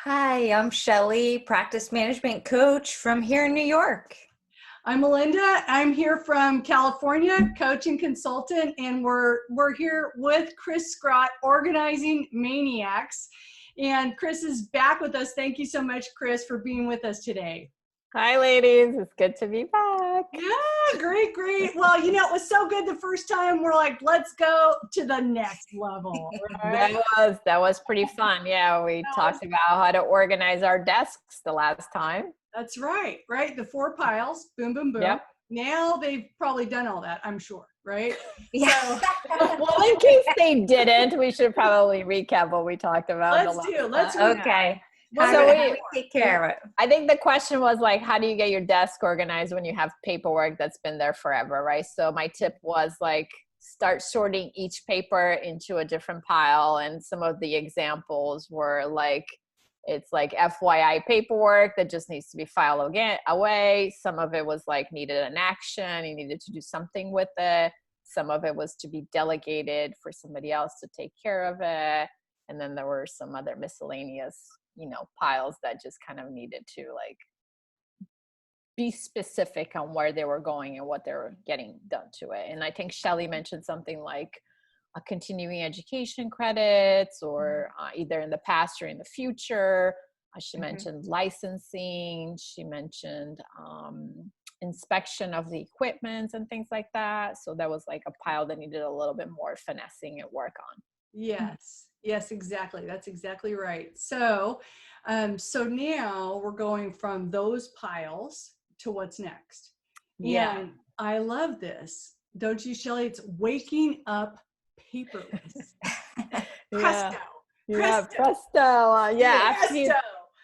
Hi, I'm Shelly, practice management coach from here in New York. I'm Melinda. I'm here from California, coach and consultant, and we're here with Cris Sgrott, organizing Maniacs. And Cris is back with us. Thank you so much, Cris, for being with us today. Hi, ladies. It's good to be back. Yeah, great. Well, it was so good the first time. We're like, let's go to the next level. Right? That was pretty fun. Yeah, we talked about how to organize our desks the last time. That's right. The 4 piles, boom, boom, boom. Yep. Now they've probably done all that, I'm sure, right? Yeah. Well, in case they didn't, we should probably recap what we talked about. Let's okay. How do we take care of it? I think the question was like, how do you get your desk organized when you have paperwork that's been there forever, right? So my tip was like, start sorting each paper into a different pile. And some of the examples were like, it's like FYI paperwork that just needs to be filed away. Some of it was like needed an action. You needed to do something with it. Some of it was to be delegated for somebody else to take care of it. And then there were some other miscellaneous, piles that just kind of needed to like be specific on where they were going and what they were getting done to it. And I think Shelly mentioned something like a continuing education credits or either in the past or in the future. She mentioned licensing. She mentioned inspection of the equipment and things like that. So that was like a pile that needed a little bit more finessing and work on. Yes, exactly. That's exactly right. So now we're going from those piles to what's next. Yeah. And I love this. Don't you, Shelly? It's waking up paperless. Presto. Yeah, presto. Yeah, presto.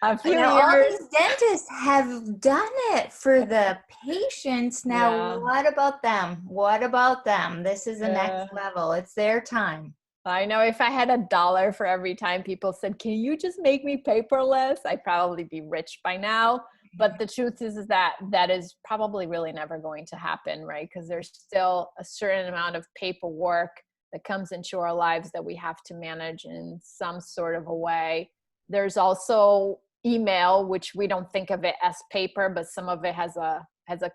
A few years. All these dentists have done it for the patients. Now, what about them? This is the next level. It's their time. I know if I had $1 for every time people said, can you just make me paperless? I'd probably be rich by now. But the truth is that is probably really never going to happen, right? Because there's still a certain amount of paperwork that comes into our lives that we have to manage in some sort of a way. There's also email, which we don't think of it as paper, but some of it has a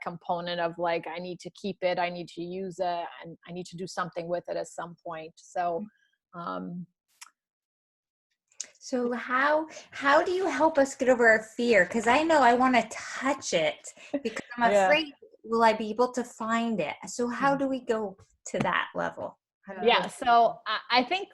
component of like, I need to keep it, I need to use it, and I need to do something with it at some point. So how do you help us get over our fear? Because I know I want to touch it because I'm afraid, will I be able to find it? So how do we go to that level? So I think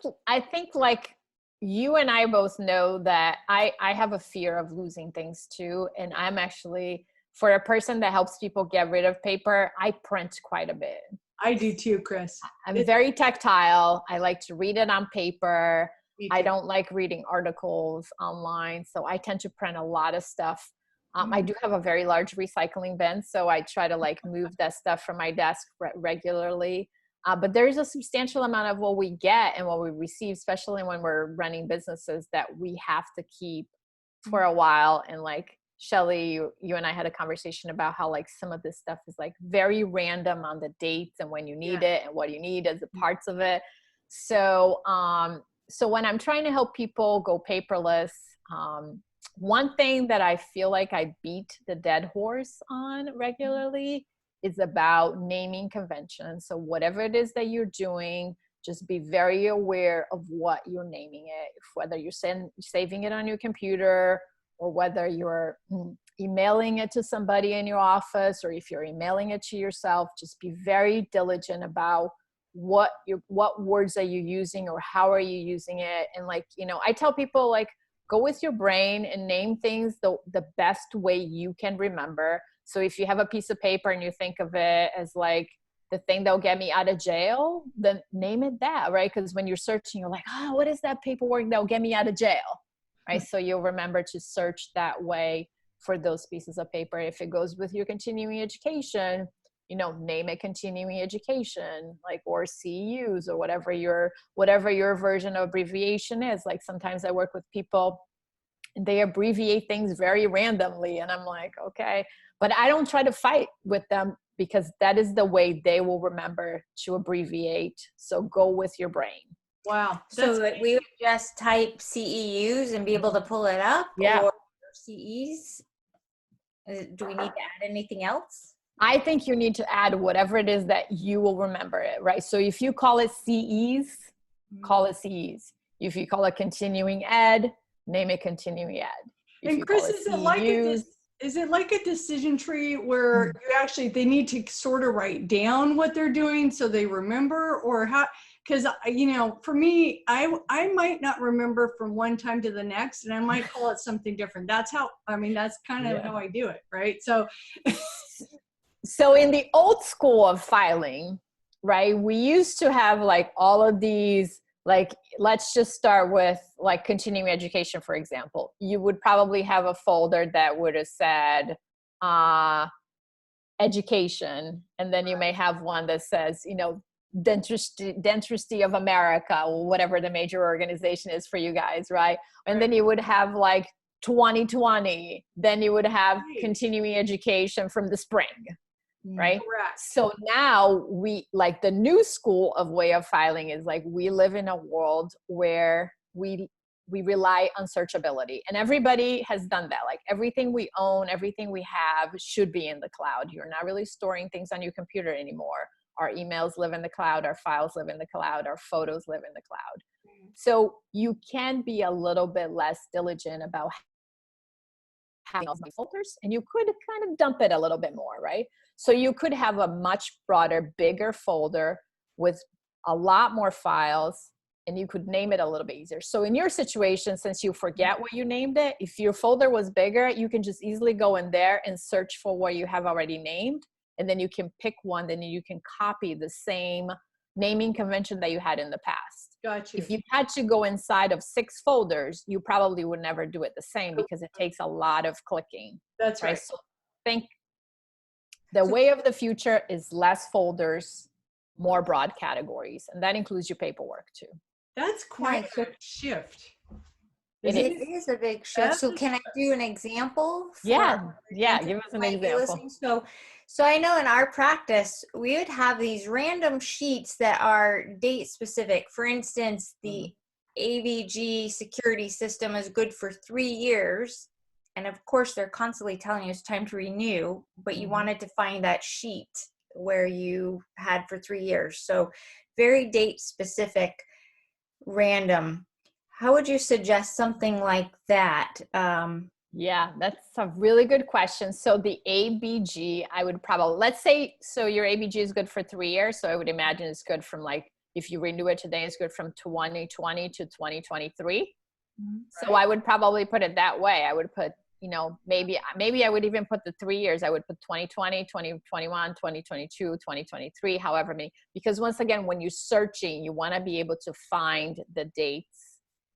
like you and I both know that I have a fear of losing things too. And I'm actually, for a person that helps people get rid of paper, I print quite a bit. I do too, Cris. I'm very tactile. I like to read it on paper. I don't like reading articles online. So I tend to print a lot of stuff. I do have a very large recycling bin. So I try to like move that stuff from my desk regularly. But there's a substantial amount of what we get and what we receive, especially when we're running businesses, that we have to keep for a while. And like Shelly, you and I had a conversation about how like some of this stuff is like very random on the dates and when you need it and what you need as the parts of it. So when I'm trying to help people go paperless, one thing that I feel like I beat the dead horse on regularly is about naming conventions. So whatever it is that you're doing, just be very aware of what you're naming it, whether you're saving it on your computer or whether you're emailing it to somebody in your office, or if you're emailing it to yourself, just be very diligent about what words are you using or how are you using it. And like, I tell people like, go with your brain and name things the best way you can remember. So if you have a piece of paper and you think of it as like the thing that'll get me out of jail, then name it that, right? Because when you're searching, you're like, oh, what is that paperwork that'll get me out of jail, right? So you'll remember to search that way for those pieces of paper. If it goes with your continuing education, name it continuing education, like, or CEUs or whatever your version of abbreviation is. Like sometimes I work with people and they abbreviate things very randomly. And I'm like, okay, but I don't try to fight with them because that is the way they will remember to abbreviate. So go with your brain. Wow. So that we would just type CEUs and be able to pull it up, or CEs? Do we need to add anything else? I think you need to add whatever it is that you will remember it, right? So if you call it CEs, call it CEs. If you call it continuing ed, name it continuing ed. If and Chris, is it like a decision tree where you actually, they need to sort of write down what they're doing so they remember, or how? Because, you know, for me, I might not remember from one time to the next, and I might call it something different. That's how, I mean, that's kind of how I do it, right? So so in the old school of filing, right, we used to have like all of these, like, let's just start with like continuing education, for example. You would probably have a folder that would have said education, and then you may have one that says, you know, dentistry of America, or whatever the major organization is for you guys, right? And then you would have like 2020, then you would have continuing education from the spring, right? Correct. So now we, like, the new school of way of filing is like, we live in a world where we rely on searchability, and everybody has done that. Like, everything we own, everything we have should be in the cloud. You're not really storing things on your computer anymore. Our emails live in the cloud, our files live in the cloud, our photos live in the cloud. So you can be a little bit less diligent about having all these folders, and you could kind of dump it a little bit more, right? So you could have a much broader, bigger folder with a lot more files, and you could name it a little bit easier. So in your situation, since you forget what you named it, if your folder was bigger, you can just easily go in there and search for what you have already named. And then you can pick one, then you can copy the same naming convention that you had in the past. Gotcha. If you had to go inside of 6 folders, you probably would never do it the same, because it takes a lot of clicking. That's right. So think the way of the future is less folders, more broad categories. And that includes your paperwork too. That's quite a shift. It is a big shift. So can I do an example? Yeah, give us an example. So I know in our practice, we would have these random sheets that are date specific. For instance, the AVG security system is good for 3 years. And of course, they're constantly telling you it's time to renew, but you wanted to find that sheet where you had for 3 years. So very date specific, random. How would you suggest something like that? Yeah, that's a really good question. So the ABG, I would probably, let's say, so your ABG is good for 3 years. So I would imagine it's good from, like, if you renew it today, it's good from 2020 to 2023. So I would probably put it that way. I would put, you know, maybe I would even put the 3 years. I would put 2020, 2021, 2022, 2023, however many, because once again, when you're searching, you want to be able to find the dates.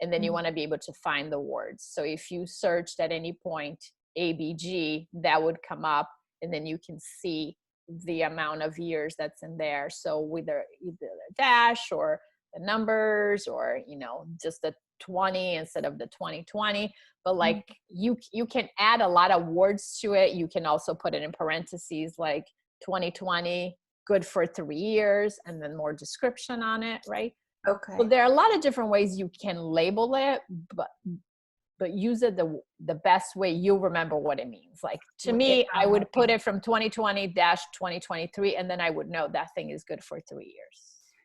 And then you want to be able to find the words. So if you searched at any point ABG, that would come up, and then you can see the amount of years that's in there. So with either the dash or the numbers, or, you know, just the 20 instead of the 2020. But like you can add a lot of words to it. You can also put it in parentheses, like 2020, good for 3 years, and then more description on it, right? Okay. So there are a lot of different ways you can label it, but use it the best way you remember what it means. Like, to me, I would put it from 2020-2023, and then I would know that thing is good for 3 years.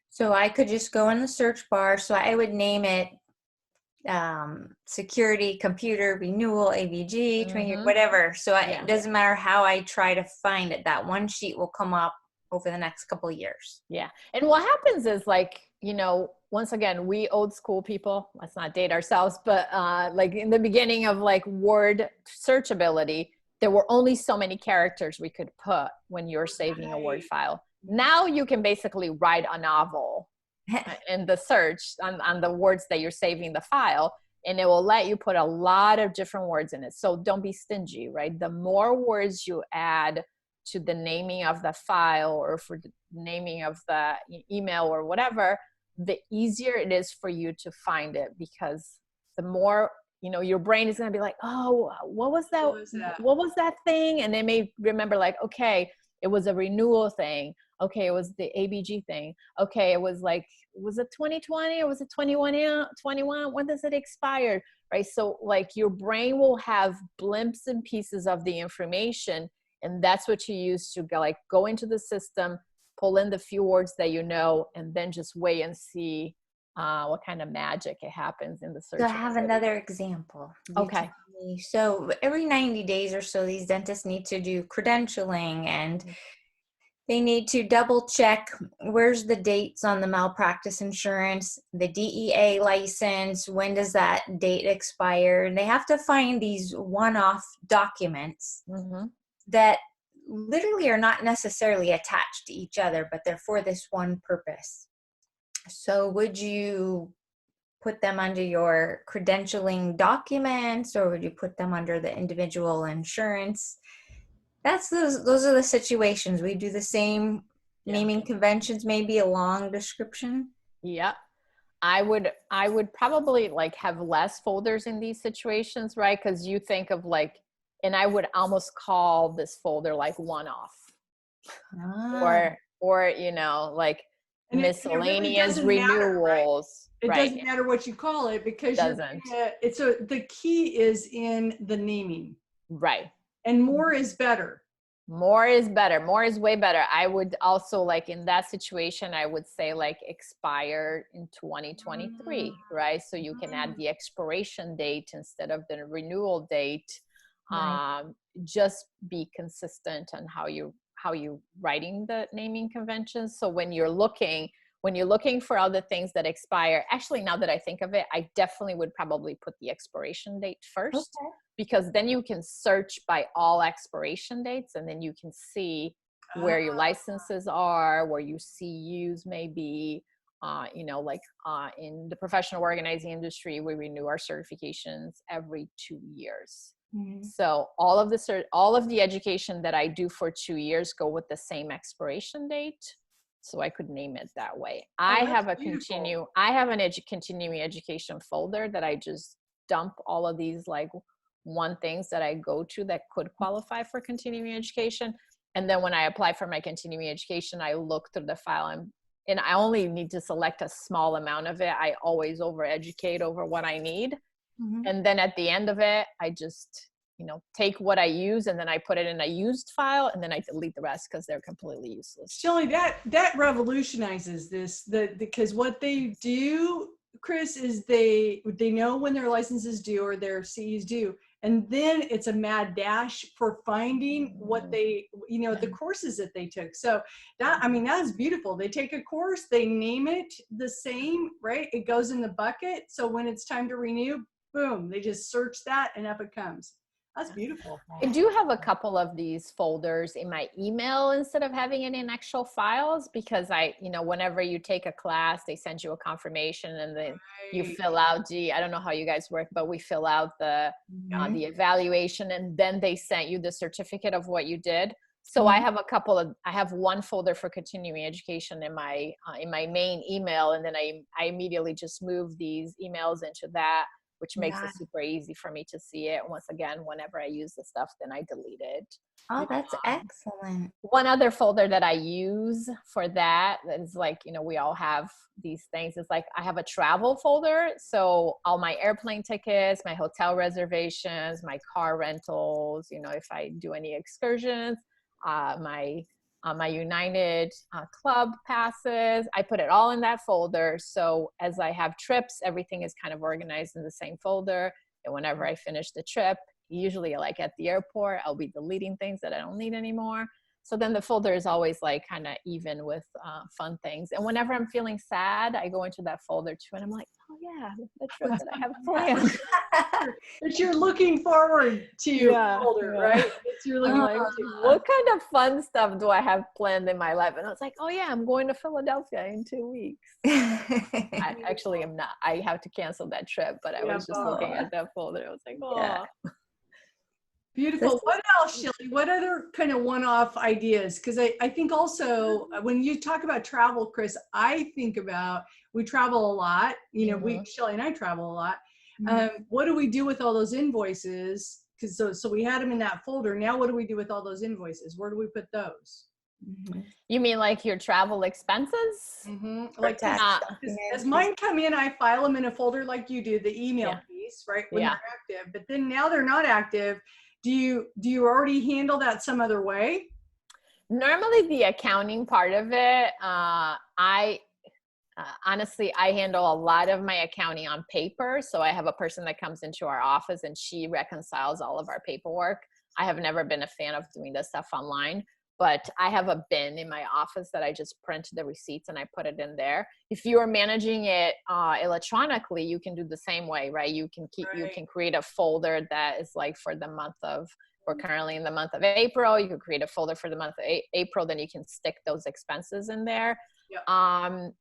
So I could just go in the search bar. So I would name it security, computer, renewal, AVG, training, whatever. So it doesn't matter how I try to find it. That one sheet will come up over the next couple of years. Yeah. And what happens is, like, you know, once again, we old school people, let's not date ourselves, but like in the beginning of like Word searchability, there were only so many characters we could put when you're saving a Word file. Now you can basically write a novel in the search on the words that you're saving the file, and it will let you put a lot of different words in it. So don't be stingy, right? The more words you add to the naming of the file, or for the naming of the email or whatever, the easier it is for you to find it, because the more, you know, your brain is going to be like, oh, what was that? What was that thing? And they may remember, like, okay, it was a renewal thing. Okay, it was the ABG thing. Okay, it was like, was it 2020 or was it 21? When does it expire? Right? So like your brain will have blimps and pieces of the information, and that's what you use to go into the system, pull in the few words that you know, and then just wait and see what kind of magic it happens in the search. So I have another example. Okay. So every 90 days or so, these dentists need to do credentialing, and they need to double check where's the dates on the malpractice insurance, the DEA license, when does that date expire. And they have to find these one-off documents that literally are not necessarily attached to each other, but they're for this one purpose. So would you put them under your credentialing documents, or would you put them under the individual insurance? Those are the situations. We do the same naming conventions, maybe a long description. Yeah. I would probably like have less folders in these situations, right? Because you think of like, and I would almost call this folder like one-off, or you know, like and miscellaneous it really renewals. It doesn't matter what you call it, because the key is in the naming. Right. And more is better. More is better. More is way better. I would also, like in that situation, I would say like expire in 2023, right? So you can add the expiration date instead of the renewal date. Just be consistent on how you writing the naming conventions. So when you're looking for other things that expire, actually, now that I think of it, I definitely would probably put the expiration date first, because then you can search by all expiration dates, and then you can see where your licenses are, where your CUs may be. You know, like in the professional organizing industry, we renew our certifications every 2 years. So all of the education that I do for 2 years go with the same expiration date. So I could name it that way. I have a continuing education folder that I just dump all of these like one things that I go to that could qualify for continuing education. And then when I apply for my continuing education, I look through the file, and I only need to select a small amount of it. I always overeducate over what I need. And then at the end of it, I just, take what I use, and then I put it in a used file, and then I delete the rest because they're completely useless. Shelley, that revolutionizes this, because what they do, Cris, is they know when their license is due or their CEs due, and then it's a mad dash for finding what they, the courses that they took. So that's beautiful. They take a course, they name it the same, right? It goes in the bucket. So when it's time to renew, boom, they just search that and up it comes. That's beautiful. I do have a couple of these folders in my email instead of having it in actual files, because whenever you take a class, they send you a confirmation, and then you fill out I don't know how you guys work, but we fill out the evaluation, and then they sent you the certificate of what you did. So I have one folder for continuing education in my main email, and then I immediately just move these emails into that, which makes it super easy for me to see it. Once again, whenever I use the stuff, then I delete it. Oh, that's excellent. One other folder that I use for that is like, we all have these things. It's like I have a travel folder. So all my airplane tickets, my hotel reservations, my car rentals, if I do any excursions, my United Club passes, I put it all in that folder. So as I have trips, everything is kind of organized in the same folder. And whenever I finish the trip, usually like at the airport, I'll be deleting things that I don't need anymore. So then the folder is always like kind of even with fun things. And whenever I'm feeling sad, I go into that folder too, and I'm like, oh yeah, the trip that I have planned. That you're looking forward to folder, right? It's you're looking forward to. What kind of fun stuff do I have planned in my life? And I was like, oh yeah, I'm going to Philadelphia in 2 weeks. I actually am not. I have to cancel that trip, but I was just looking at that folder. I was like, oh. Yeah. Beautiful. What else, Shelley? What other kind of one-off ideas? Because I think also when you talk about travel, Cris, I think about, we travel a lot. Shelley and I travel a lot. What do we do with all those invoices? Because so we had them in that folder. Now what do we do with all those invoices? Where do we put those? You mean like your travel expenses? Like, tax as mine come in, I file them in a folder like you do, the email piece, right? When they're active, but then now they're not active. Do you already handle that some other way? Normally the accounting part of it, honestly, I handle a lot of my accounting on paper. So I have a person that comes into our office and she reconciles all of our paperwork. I have never been a fan of doing this stuff online, but I have a bin in my office that I just print the receipts and I put it in there. If you are managing it electronically, you can do the same way, right? You can create a folder that is like for the month of, we're currently in the month of April. You can create a folder for the month of April, then you can stick those expenses in there. Yep.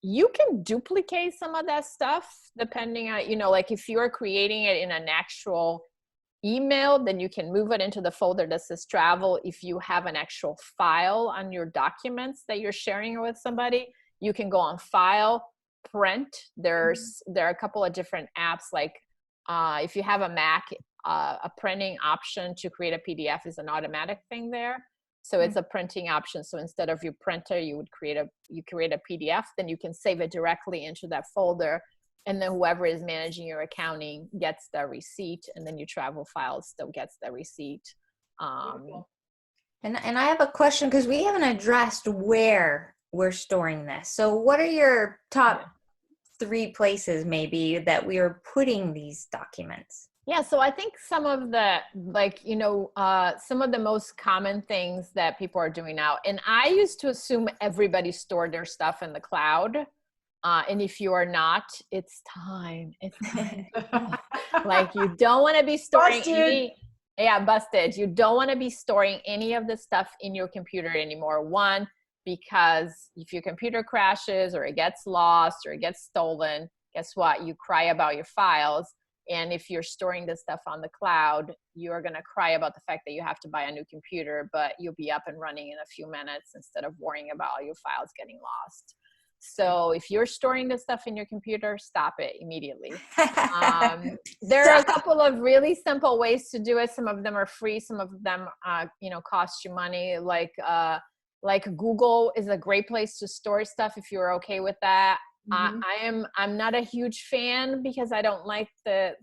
You can duplicate some of that stuff depending on, like if you're creating it in an actual email, then you can move it into the folder that says travel. If you have an actual file on your documents that you're sharing with somebody, you can go on file, print. There are a couple of different apps, like if you have a Mac, a printing option to create a PDF is an automatic thing there. So it's a printing option. So instead of your printer, you create a PDF, then you can save it directly into that folder. And then whoever is managing your accounting gets the receipt, and then your travel file still gets the receipt. And I have a question, because we haven't addressed where we're storing this. So what are your top 3 places maybe that we are putting these documents? Yeah, so I think some of the, some of the most common things that people are doing now, and I used to assume everybody stored their stuff in the cloud. And if you are not, it's time. It's time. Like, you don't want to be storing busted. You don't want to be storing any of the stuff in your computer anymore. One, because if your computer crashes or it gets lost or it gets stolen, guess what? You cry about your files. And if you're storing this stuff on the cloud, you're going to cry about the fact that you have to buy a new computer, but you'll be up and running in a few minutes instead of worrying about all your files getting lost. So if you're storing this stuff in your computer, stop it immediately. There are a couple of really simple ways to do it. Some of them are free. Some of them, cost you money. Like Google is a great place to store stuff if you're okay with that. I'm not a huge fan because I don't like the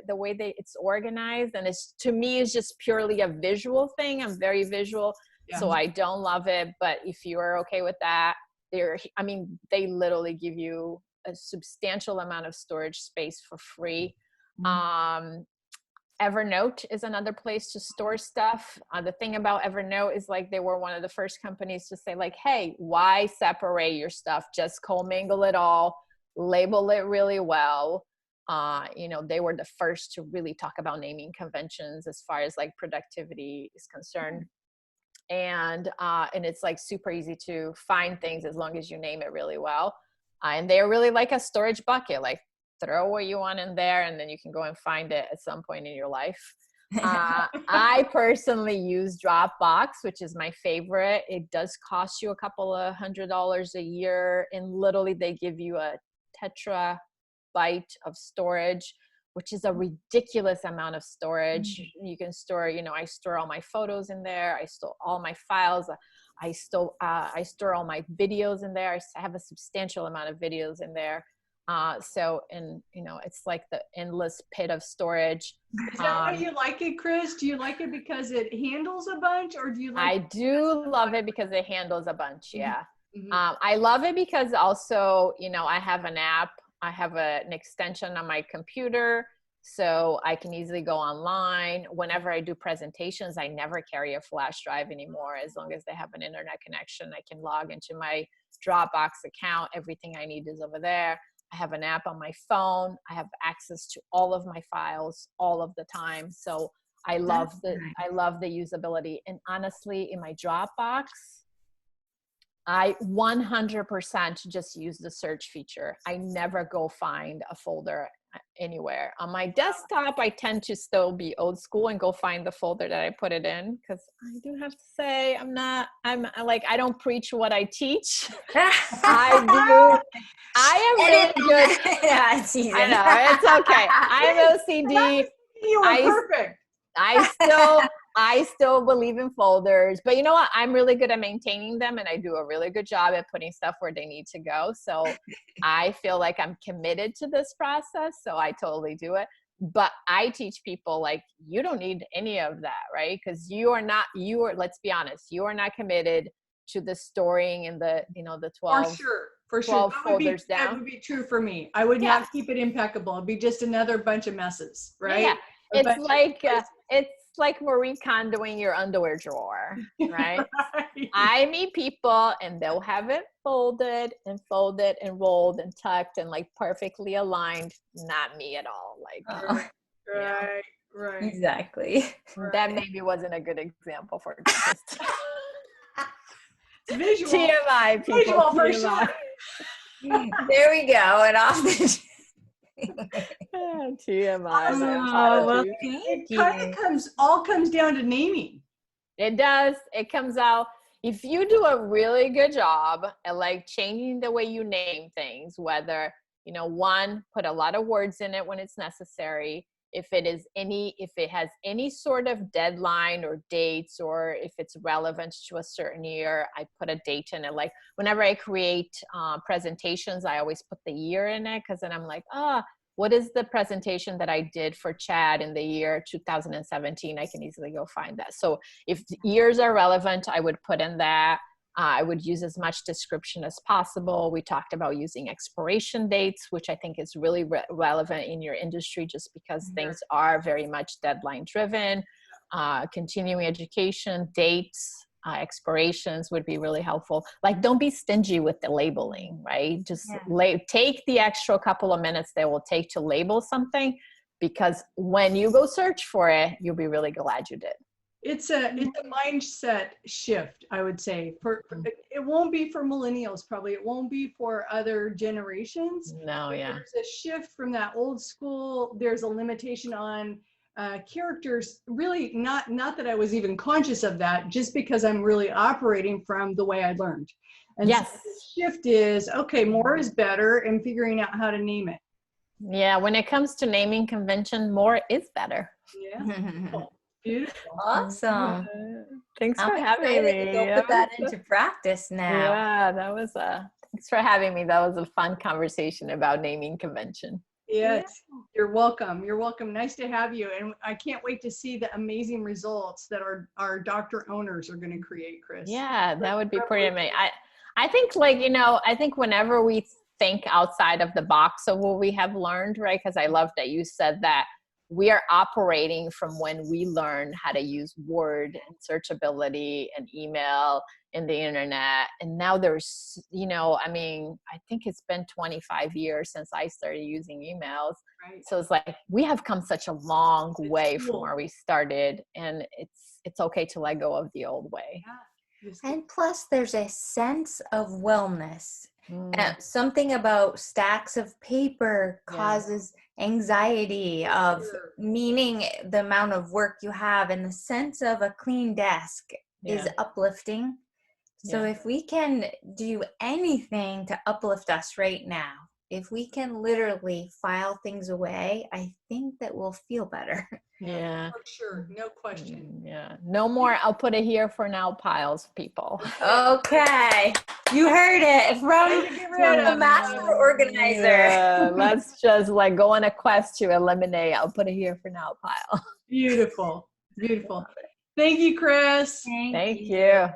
way it's organized, and to me it's just purely a visual thing. I'm very visual, so I don't love it. But if you are okay with that, they literally give you a substantial amount of storage space for free. Evernote is another place to store stuff. The thing about Evernote is, like, they were one of the first companies to say, like, hey, why separate your stuff? Just commingle it all, label it really well. They were the first to really talk about naming conventions as far as like productivity is concerned. And it's like super easy to find things as long as you name it really well. And they're really like a storage bucket, like, throw what you want in there and then you can go and find it at some point in your life. I personally use Dropbox, which is my favorite. It does cost you a couple of $100 a year, and literally they give you a terabyte of storage, which is a ridiculous amount of storage. You can store, I store all my photos in there. I store all my files. I store all my videos in there. I have a substantial amount of videos in there. It's like the endless pit of storage. Is that why you like it, Cris? Do you like it because it handles a bunch, or do you like I do love it because it handles a bunch. Yeah. I love it because also, I have an app. I have an extension on my computer, so I can easily go online. Whenever I do presentations, I never carry a flash drive anymore. As long as they have an internet connection, I can log into my Dropbox account. Everything I need is over there. I have an app on my phone. I have access to all of my files all of the time. So I love the usability. And honestly, in my Dropbox, I 100% just use the search feature. I never go find a folder anywhere. On my desktop, I tend to still be old school and go find the folder that I put it in, because I do have to say I don't preach what I teach. I am really good. Yeah, it's easy. I know, it's okay. I'm OCD. You were perfect. I still believe in folders, but you know what? I'm really good at maintaining them, and I do a really good job at putting stuff where they need to go. So I feel like I'm committed to this process. So I totally do it. But I teach people, like, you don't need any of that, right? Because let's be honest, you are not committed to the storing in the, the 12. For sure. 12 folders down. That would be true for me. I would not keep it impeccable. It'd be just another bunch of messes, right? Yeah. It's like Marie Kondoing your underwear drawer, right? Right. I meet people and they'll have it folded and rolled and tucked and like perfectly aligned. Not me at all. Like, Right. Exactly. That maybe wasn't a good example for just Visual. TMI people. Visual for TMI. sure. There we go. And off the TMI. Oh, well, thank It kind of all comes down to naming. It does. It comes out. If you do a really good job at like changing the way you name things, whether, one, put a lot of words in it when it's necessary. If it has any sort of deadline or dates, or if it's relevant to a certain year, I put a date in it. Like whenever I create presentations, I always put the year in it, because then I'm like, what is the presentation that I did for Chad in the year 2017? I can easily go find that. So if years are relevant, I would put in that. I would use as much description as possible. We talked about using expiration dates, which I think is really relevant in your industry, just because things are very much deadline driven. Continuing education, dates, expirations would be really helpful. Like, don't be stingy with the labeling, right? Just take the extra couple of minutes that will take to label something, because when you go search for it, you'll be really glad you did. It's a mindset shift, I would say. It won't be for millennials, probably. It won't be for other generations. No, yeah. There's a shift from that old school. There's a limitation on characters. Really, not that I was even conscious of that, just because I'm really operating from the way I learned. And so the shift is, okay, more is better, and figuring out how to name it. Yeah, when it comes to naming convention, more is better. Yeah. Cool. Beautiful. Awesome. Thanks for having me. Go put that into practice now. Yeah, thanks for having me. That was a fun conversation about naming convention. Yes, you're welcome. You're welcome. Nice to have you. And I can't wait to see the amazing results that our doctor owners are going to create, Cris. Yeah, that would be pretty amazing. I think I think whenever we think outside of the box of what we have learned, right? Because I love that you said that we are operating from when we learned how to use Word and searchability and email and the internet. And now there's, I think it's been 25 years since I started using emails. Right. So it's like, we have come such a long way from where we started, and it's okay to let go of the old way. Yeah. And plus there's a sense of wellness. Something about stacks of paper causes anxiety of meaning the amount of work you have, and the sense of a clean desk is uplifting. So if we can do anything to uplift us right now, if we can literally file things away, I think that we'll feel better. Yeah. For sure. No question. Yeah. No more I'll put it here for now piles, people. Okay. You heard it from the master organizer. Yeah, let's just go on a quest to eliminate I'll put it here for now pile. Beautiful. Beautiful. Thank you, Cris. Thank you.